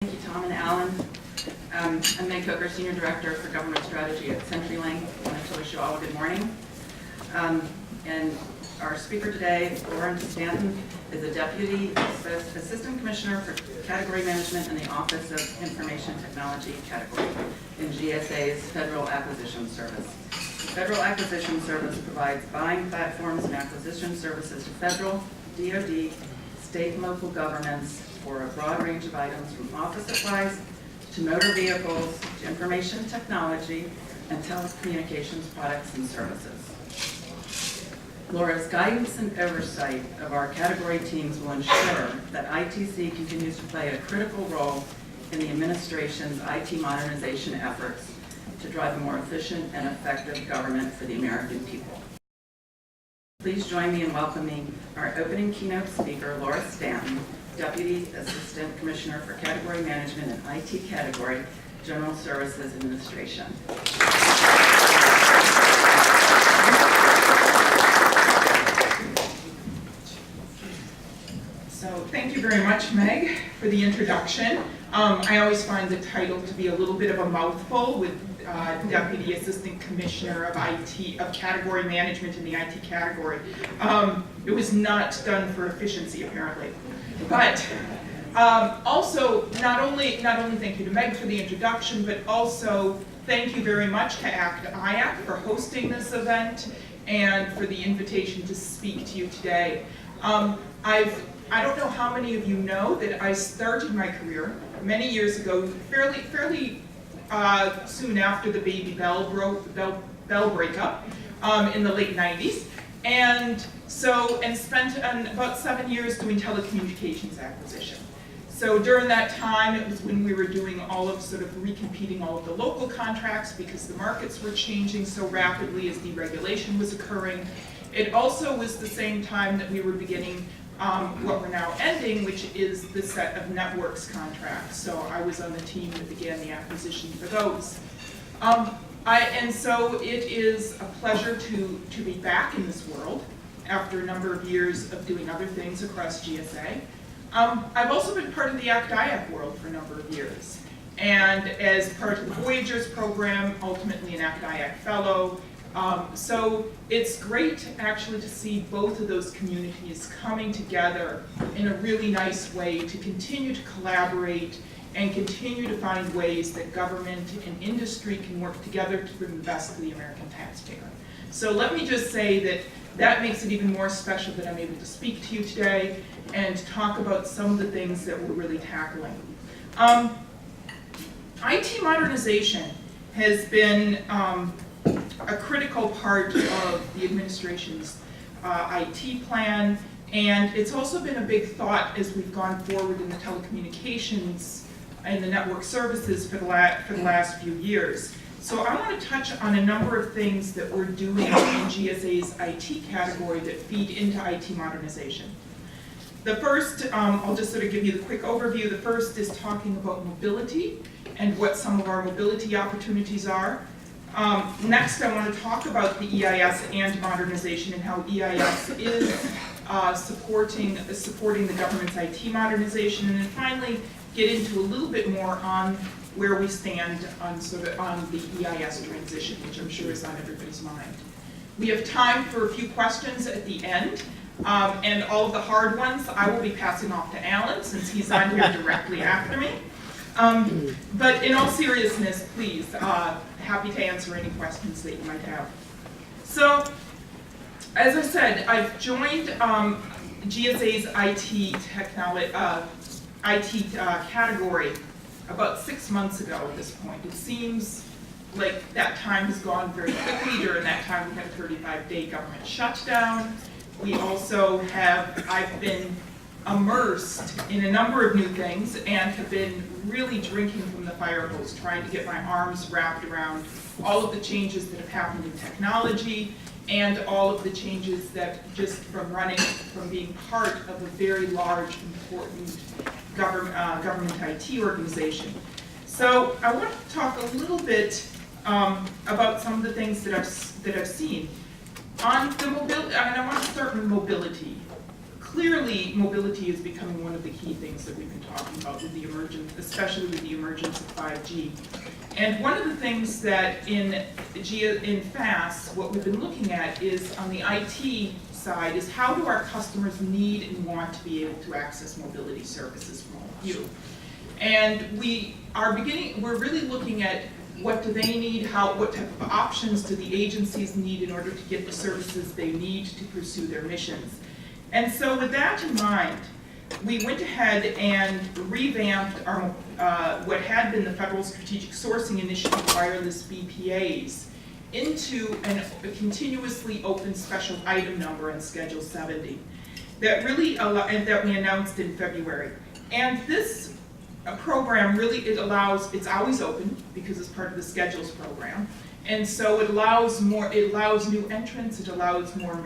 Thank you, Tom and Alan. I'm Meg Coker, Senior Director for Government Strategy at CenturyLink. I wanted to wish you all a good morning. And our speaker today, Lauren Stanton, is a Deputy Assistant Commissioner for Category Management in the Office of Information Technology Category in GSA's Federal Acquisition Service. The Federal Acquisition Service provides buying platforms and acquisition services to federal, DoD, state and local governments for a broad range of items from office supplies to motor vehicles to information technology and telecommunications products and services. Laura's guidance and oversight of our category teams will ensure that ITC continues to play a critical role in the administration's IT modernization efforts to drive a more efficient and effective government for the American people. Please join me in welcoming our opening keynote speaker, Laura Stanton, Deputy Assistant Commissioner for Category Management and IT Category, General Services Administration. So thank you very much, Meg, for the introduction. I always find the title to be a little bit of a mouthful with Deputy Assistant Commissioner of IT, of Category Management in the IT category. It was not done for efficiency, apparently. But also, not only thank you to Meg for the introduction, but also thank you very much to IAC for hosting this event and for the invitation to speak to you today. I don't know how many of you know that I started my career many years ago, fairly soon after the Baby Bell breakup in the late 90s, and spent about 7 years doing telecommunications acquisition. So during that time, it was when we were doing all of recompeting all of the local contracts because the markets were changing so rapidly as deregulation was occurring. It also was the same time that we were beginning what we're now ending, which is the set of networks contracts. So I was on the team that began the acquisition for those. And so it is a pleasure to be back in this world after a number of years of doing other things across GSA. I've also been part of the ACT-IAC world for a number of years. And as part of the Voyagers program, ultimately an ACT-IAC fellow. So it's great actually to see both of those communities coming together in a really nice way to continue to collaborate and continue to find ways that government and industry can work together to bring the best to the American taxpayer. So let me just say that makes it even more special that I'm able to speak to you today and talk about some of the things that we're really tackling. IT modernization has been a critical part of the administration's IT plan, and it's also been a big thought as we've gone forward in the telecommunications and the network services for the last few years. So I want to touch on a number of things that we're doing in GSA's IT category that feed into IT modernization. The first, I'll just sort of give you the quick overview. The first is talking about mobility and what some of our mobility opportunities are. Next, I want to talk about the EIS and modernization and how EIS is supporting the government's IT modernization, and then finally get into a little bit more on where we stand on the EIS transition, which I'm sure is on everybody's mind. We have time for a few questions at the end, and all of the hard ones I will be passing off to Alan since he's on here directly after me. But in all seriousness, please, happy to answer any questions that you might have. So, as I said, I've joined GSA's IT category about 6 months ago at this point. It seems like that time has gone very quickly. During that time, we had a 35-day government shutdown. I've been immersed in a number of new things and have been really drinking from the fire hose, trying to get my arms wrapped around all of the changes that have happened in technology and all of the changes that just from being part of a very large, important government IT organization. So I want to talk a little bit about some of the things that I've seen. On the mobility, I want to start with mobility. Clearly, really, mobility is becoming one of the key things that we've been talking about with the emergence, especially with the emergence of 5G. And one of the things that in FAST, what we've been looking at is on the IT side is how do our customers need and want to be able to access mobility services from all of you. And we're really looking at what do they need, what type of options do the agencies need in order to get the services they need to pursue their missions. And so with that in mind, we went ahead and revamped our, what had been the Federal Strategic Sourcing Initiative wireless BPAs into a continuously open special item number on Schedule 70 that really and that we announced in February. And this program really, it's always open because it's part of the Schedules program. And so it allows new entrants, it allows more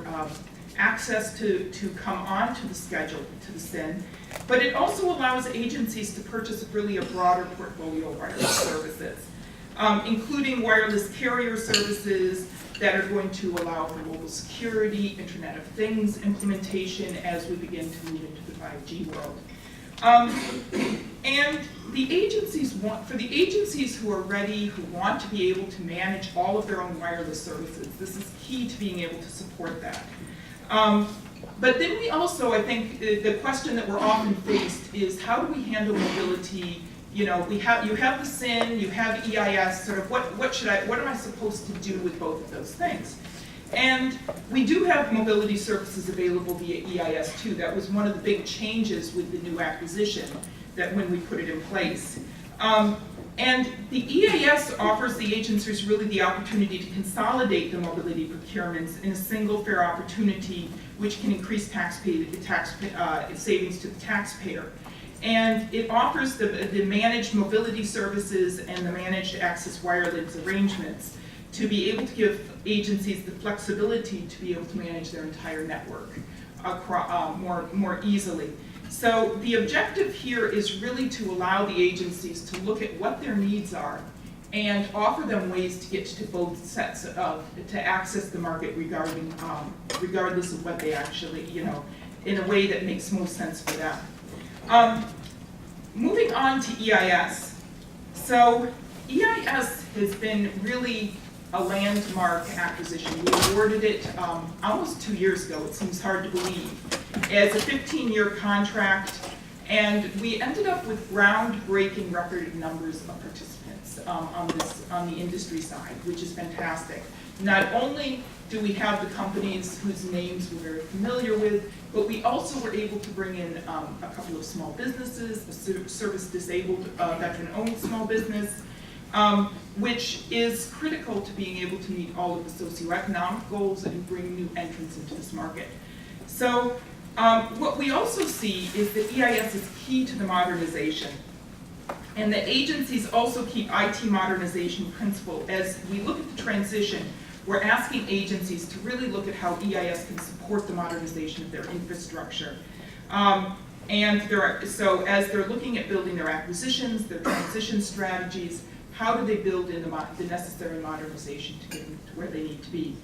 access to come onto the schedule, to the SIN, but it also allows agencies to purchase really a broader portfolio of wireless services, including wireless carrier services that are going to allow for mobile security, Internet of Things implementation as we begin to move into the 5G world. And the agencies for the agencies who are ready, who want to be able to manage all of their own wireless services, this is key to being able to support that. But then we also, I think, the question that we're often faced is how do we handle mobility? You know, you have the SIN, you have EIS, sort of what am I supposed to do with both of those things? And we do have mobility services available via EIS too. That was one of the big changes with the new acquisition that when we put it in place. And the EAS offers the agencies really the opportunity to consolidate the mobility procurements in a single fair opportunity, which can increase savings to the taxpayer. And it offers the managed mobility services and the managed access wireless arrangements to be able to give agencies the flexibility to be able to manage their entire network more easily. So the objective here is really to allow the agencies to look at what their needs are and offer them ways to get to both sets to access the market regardless of what they actually, in a way that makes most sense for them. Moving on to EIS. So EIS has been really a landmark acquisition. We awarded it almost 2 years ago, it seems hard to believe, as a 15-year contract, and we ended up with groundbreaking record numbers of participants on the industry side, which is fantastic. Not only do we have the companies whose names we're very familiar with, but we also were able to bring in a couple of small businesses, a service-disabled veteran-owned small business, which is critical to being able to meet all of the socioeconomic goals and bring new entrants into this market. So what we also see is that EIS is key to the modernization. And the agencies also keep IT modernization principle. As we look at the transition, we're asking agencies to really look at how EIS can support the modernization of their infrastructure. So as they're looking at building their acquisitions, their transition strategies, how do they build in the necessary modernization to get them to where they need to be?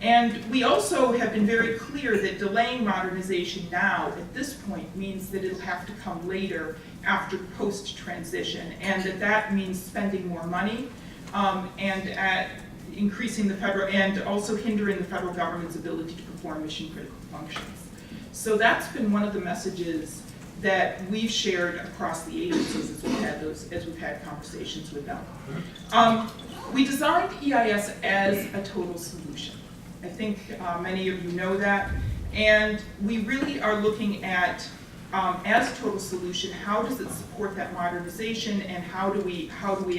And we also have been very clear that delaying modernization now, at this point, means that it'll have to come later after post-transition, and that means spending more money and increasing the federal, and also hindering the federal government's ability to perform mission-critical functions. So that's been one of the messages that we've shared across the agencies as we've had conversations with them. We designed EIS as a total solution. I think many of you know that, and we really are looking at, as a total solution, how does it support that modernization, and how do we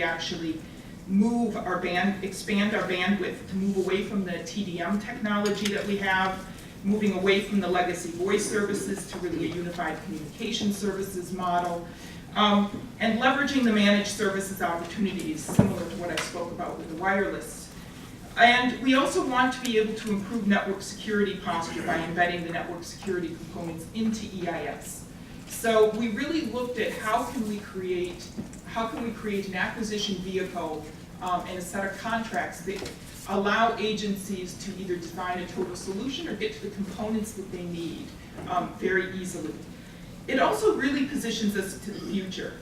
actually move expand our bandwidth to move away from the TDM technology that we have, moving away from the legacy voice services to really a unified communication services model, and leveraging the managed services opportunities similar to what I spoke about with the wireless. And we also want to be able to improve network security posture by embedding the network security components into EIS. So we really looked at how can we create an acquisition vehicle and a set of contracts that allow agencies to either design a total solution or get to the components that they need very easily. It also really positions us to the future.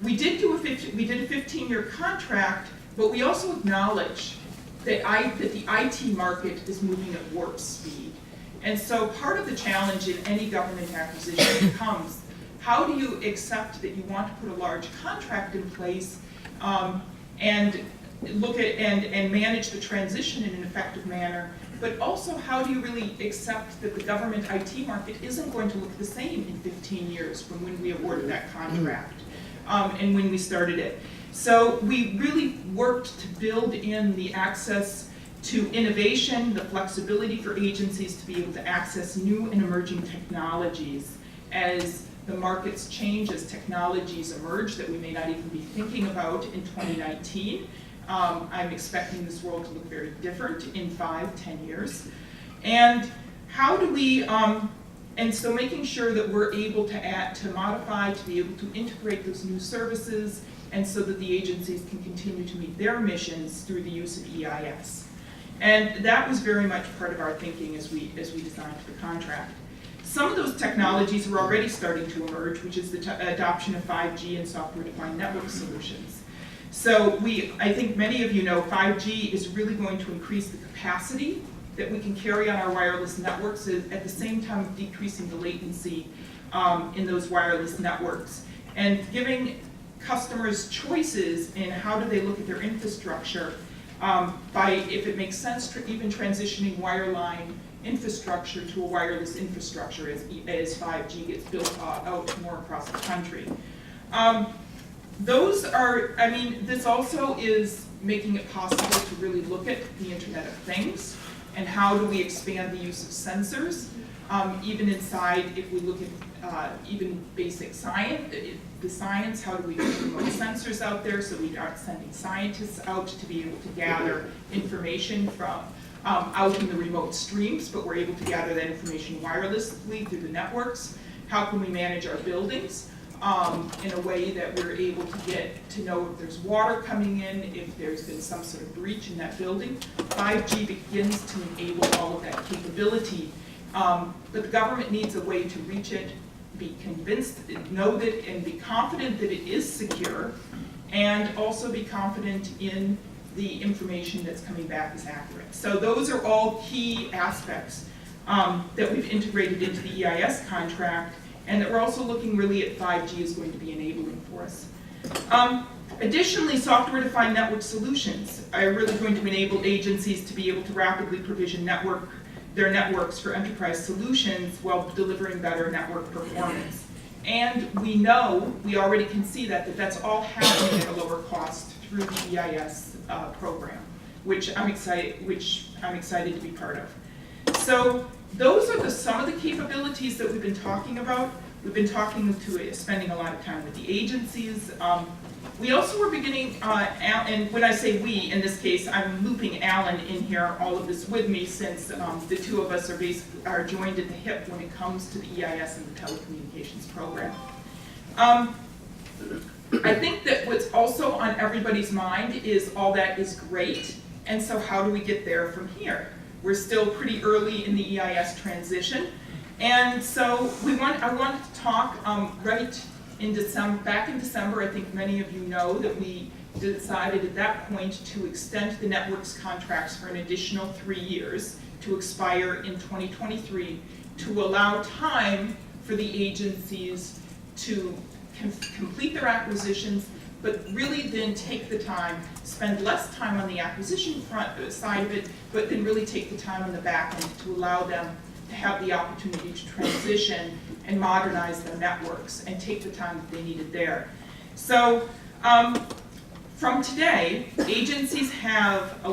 We did a 15-year contract, but we also acknowledge that the IT market is moving at warp speed. And so part of the challenge in any government acquisition becomes, how do you accept that you want to put a large contract in place and look at and manage the transition in an effective manner, but also how do you really accept that the government IT market isn't going to look the same in 15 years from when we awarded that contract and when we started it. So we really worked to build in the access to innovation, the flexibility for agencies to be able to access new and emerging technologies as the markets change, as technologies emerge that we may not even be thinking about in 2019. I'm expecting this world to look very different in 5-10 years. And how do we, and so making sure that we're able to modify, to be able to integrate those new services, and so that the agencies can continue to meet their missions through the use of EIS. And that was very much part of our thinking as we designed the contract. Some of those technologies were already starting to emerge, which is the adoption of 5G and software-defined network solutions. So I think many of you know 5G is really going to increase the capacity that we can carry on our wireless networks, at the same time decreasing the latency in those wireless networks, and giving customers choices in how do they look at their infrastructure by, if it makes sense, to even transitioning wireline infrastructure to a wireless infrastructure as 5G gets built out more across the country. This also is making it possible to really look at the Internet of Things and how do we expand the use of sensors, even inside, if we look at even basic science, how do we get remote sensors out there so we aren't sending scientists out to be able to gather information from out in the remote streams, but we're able to gather that information wirelessly through the networks. How can we manage our buildings in a way that we're able to get to know if there's water coming in, if there's been some sort of breach in that building. 5G begins to enable all of that capability, but the government needs a way to reach it, be convinced, know that, and be confident that it is secure, and also be confident in the information that's coming back is accurate. So those are all key aspects that we've integrated into the EIS contract, and that we're also looking really at 5G is going to be enabling for us. Additionally, software-defined network solutions are really going to enable agencies to be able to rapidly provision their networks for enterprise solutions while delivering better network performance. And we already can see that that's all happening at a lower cost through the EIS program, which I'm excited to be part of. So those are some of the capabilities that we've been talking about. We've been spending a lot of time with the agencies. We also were beginning, and when I say we, in this case, I'm looping Alan in here, all of this with me, since the two of us are joined at the hip when it comes to the EIS and the telecommunications program. I think that what's also on everybody's mind is all that is great, and so how do we get there from here? We're still pretty early in the EIS transition, and so I wanted to talk back in December. I think many of you know that we decided at that point to extend the networks contracts for an additional 3 years to expire in 2023 to allow time for the agencies to complete their acquisitions, but really then take the time, spend less time on the acquisition side of it, but then really take the time on the back end to allow them to have the opportunity to transition and modernize their networks and take the time that they needed there. So from today, agencies have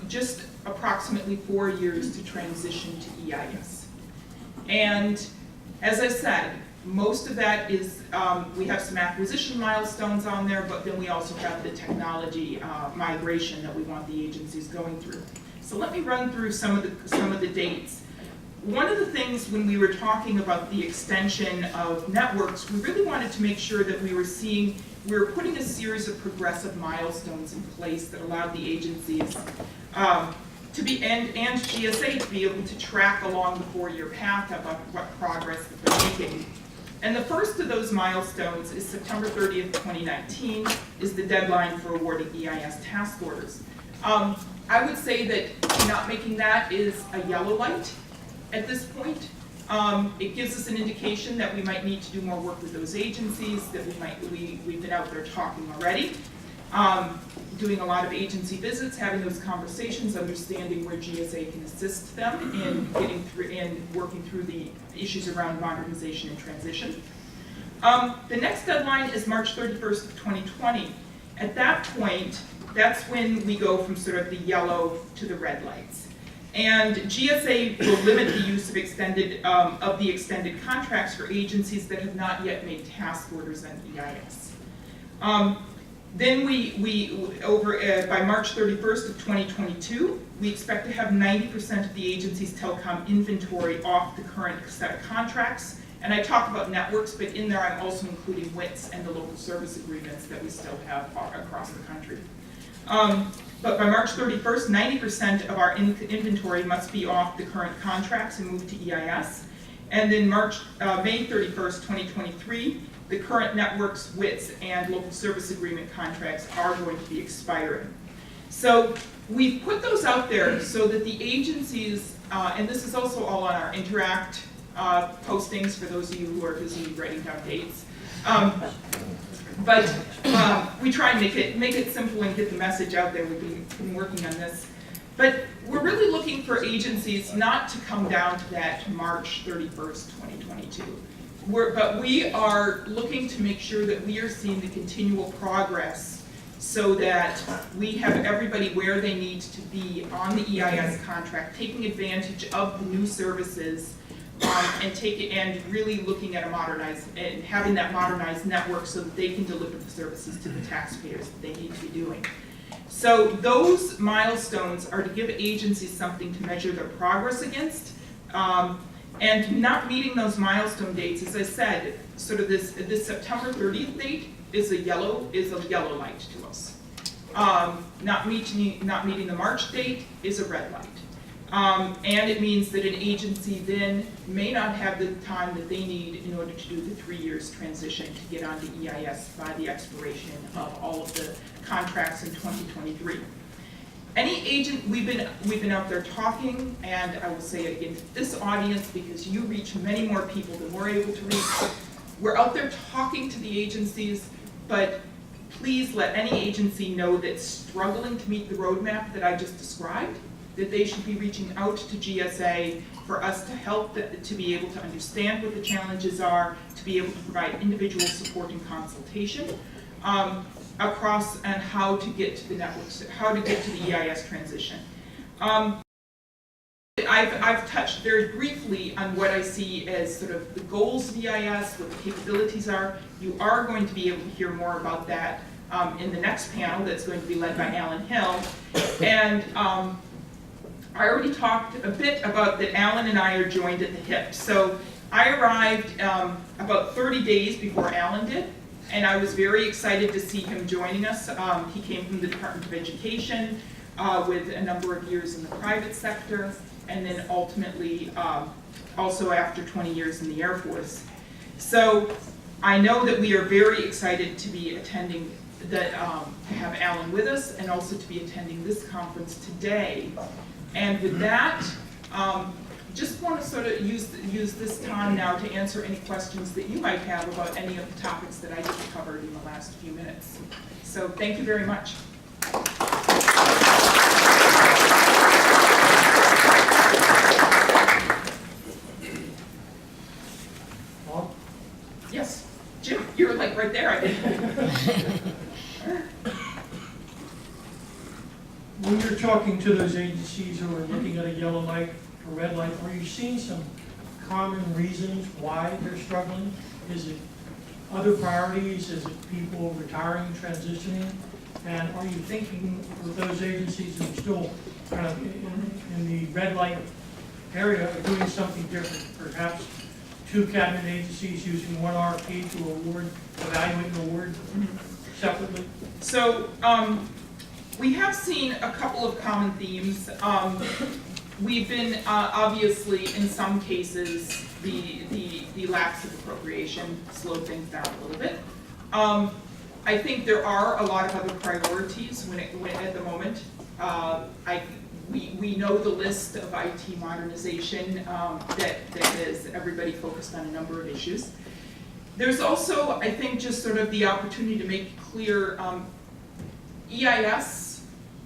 just approximately 4 years to transition to EIS. And as I said, most of that is, we have some acquisition milestones on there, but then we also have the technology migration that we want the agencies going through. So let me run through some of the dates. One of the things when we were talking about the extension of networks, we really wanted to make sure that we were putting a series of progressive milestones in place that allowed the agencies and GSA to be able to track along the 4-year path about what progress that they're making. And the first of those milestones is September 30th, 2019, is the deadline for awarding EIS task orders. I would say that not making that is a yellow light at this point. It gives us an indication that we might need to do more work with those agencies, that we've been out there talking already, doing a lot of agency visits, having those conversations, understanding where GSA can assist them in getting through and working through the issues around modernization and transition. The next deadline is March 31st of 2020. At that point, that's when we go from sort of the yellow to the red lights. And GSA will limit the use of the extended contracts for agencies that have not yet made task orders on EIS. Then by March 31st of 2022, we expect to have 90% of the agency's telecom inventory off the current set of contracts. And I talk about networks, but in there I'm also including WITs and the local service agreements that we still have across the country. But by March 31st, 90% of our inventory must be off the current contracts and move to EIS. And then May 31st, 2023, the current networks, WITs, and local service agreement contracts are going to be expiring. So we've put those out there so that the agencies, and this is also all on our Interact postings for those of you who are busy writing down dates. But we try and make it simple and get the message out there. We've been working on this. But we're really looking for agencies not to come down to that March 31st, 2022. But we are looking to make sure that we are seeing the continual progress so that we have everybody where they need to be on the EIS contract, taking advantage of the new services, and really looking at having that modernized network so that they can deliver the services to the taxpayers that they need to be doing. So those milestones are to give agencies something to measure their progress against, and not meeting those milestone dates, as I said, sort of this September 30th date is a yellow light to us. Not meeting the March date is a red light. And it means that an agency then may not have the time that they need in order to do the 3 years transition to get onto EIS by the expiration of all of the contracts in 2023. Any agent, we've been out there talking, and I will say it again to this audience because you reach many more people than we're able to reach. We're out there talking to the agencies, but please let any agency know that's struggling to meet the roadmap that I just described, that they should be reaching out to GSA for us to help to be able to understand what the challenges are, to be able to provide individual support and consultation across and how to get to the networks, how to get to the EIS transition. I've touched very briefly on what I see as sort of the goals of EIS, what the capabilities are. You are going to be able to hear more about that in the next panel that's going to be led by Alan Hill. And I already talked a bit about that Alan and I are joined at the hip. So I arrived about 30 days before Alan did, and I was very excited to see him joining us. He came from the Department of Education with a number of years in the private sector, and then ultimately also after 20 years in the Air Force. So I know that we are very excited to be attending to have Alan with us, and also to be attending this conference today. And with that, just want to sort of use this time now to answer any questions that you might have about any of the topics that I just covered in the last few minutes. So thank you very much. Paul? Yes, Jim, you're like right there, I think. When you're talking to those agencies who are looking at a yellow light or red light, are you seeing some common reasons why they're struggling? Is it other priorities? Is it people retiring, transitioning? And are you thinking with those agencies who are still kind of in the red light area of doing something different? Perhaps 2 cabinet agencies using 1 RFP to evaluate and award separately? So We have seen a couple of common themes. We've been, obviously, in some cases, the lapse of appropriation slowed things down a little bit. I think there are a lot of other priorities at the moment. We know the list of IT modernization that is everybody focused on a number of issues. There's also, I think, just sort of the opportunity to make clear EIS.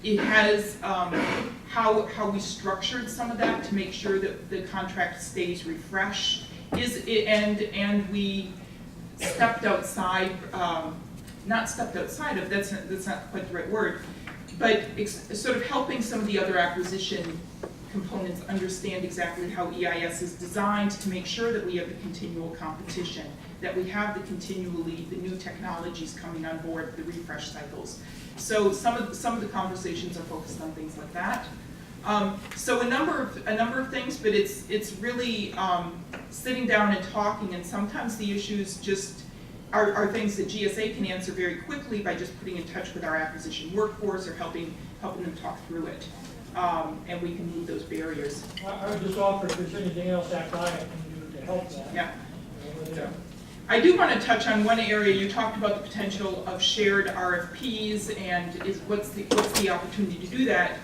It has how we structured some of that to make sure that the contract stays refreshed. And we stepped outside, not stepped outside of, that's not quite the right word, but sort of helping some of the other acquisition components understand exactly how EIS is designed to make sure that we have the continual competition, that we have the new technologies coming on board, the refresh cycles. So some of the conversations are focused on things like that. So a number of things, but it's really sitting down and talking, and sometimes the issues just are things that GSA can answer very quickly by just putting in touch with our acquisition workforce or helping them talk through it. And we can move those barriers. I would just offer if there's anything else that client can do to help that. Yeah. I do want to touch on one area. You talked about the potential of shared RFPs and what's the opportunity to do that.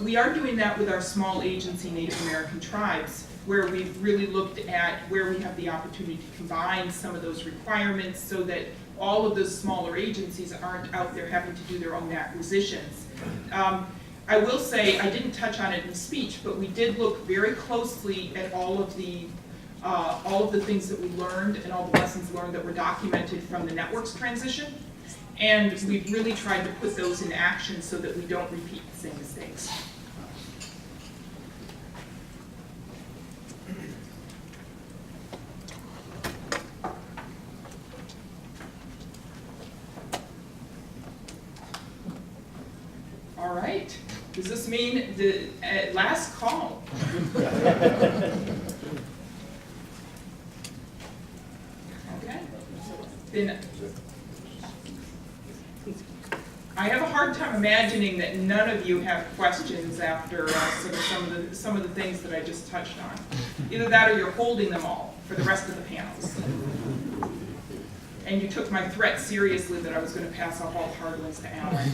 We are doing that with our small agency Native American tribes, where we've really looked at where we have the opportunity to combine some of those requirements so that all of those smaller agencies aren't out there having to do their own acquisitions. I will say, I didn't touch on it in speech, but we did look very closely at all of the things that we learned and all the lessons learned that were documented from the networks transition. And we've really tried to put those in action so that we don't repeat the same mistakes. All right. Does this mean the last call? Okay. Then I have a hard time imagining that none of you have questions after some of the things that I just touched on. Either that or you're holding them all for the rest of the panels. And you took my threat seriously that I was going to pass off all the hard ones to Alan.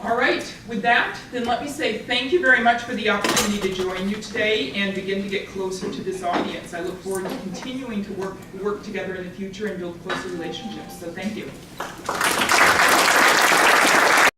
All right, with that, then let me say thank you very much for the opportunity to join you today and begin to get closer to this audience. I look forward to continuing to work together in the future and build closer relationships. So thank you.